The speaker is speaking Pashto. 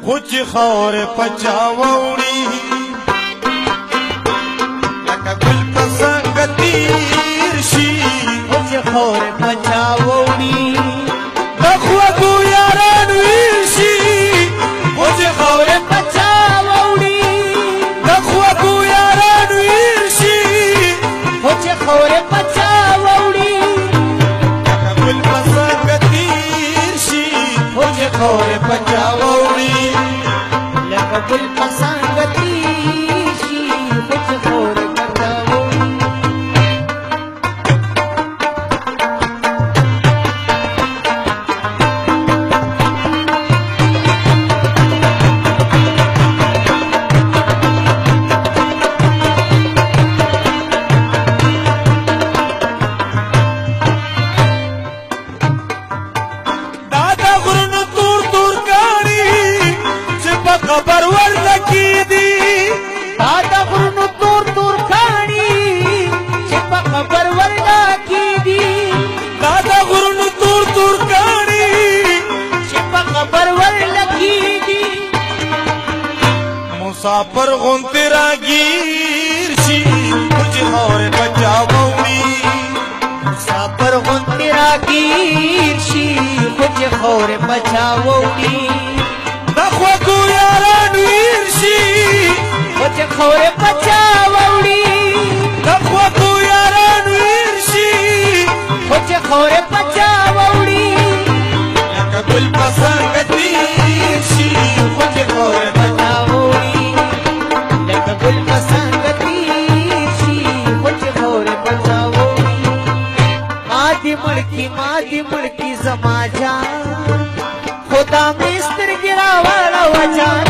خوچ خور پچاوړي لکه ګل په څنګ تیر شي خوچ خور پچاوړي د خوږو یاران ویر شي خوچ خور پچاوړي د خوږو یاران ویر شي خوچ خور پچاوړي لکه ګل په څنګ تیر شي خوچ خور پچاوړي لکه ګل په څنګ تیر شي خوچ خور پچاوړي خبر ورلکی دی دا غرونو تور تور کاڼي چې په خبر ورلکی دي دا غرونو تور تور کاڼي چې په خبر ورلکی دي مسافر غونتی راگیر شي خوچ خور پچاوړي مسافر غونتی راگیر شي خوچ خور پچاوړي د خوږو یاران ویر شي خوچ خور پچاوړي د خوږو یاران ویر شي خوچ خور پچاوړي لکه ګل په څنګ تیر شي خوچ خور پچاوړي لکه ګل په څنګ تیر شي خوچ خور پچاوړي مادي مړکی زما جان خدا مې سترګې راوړه وجان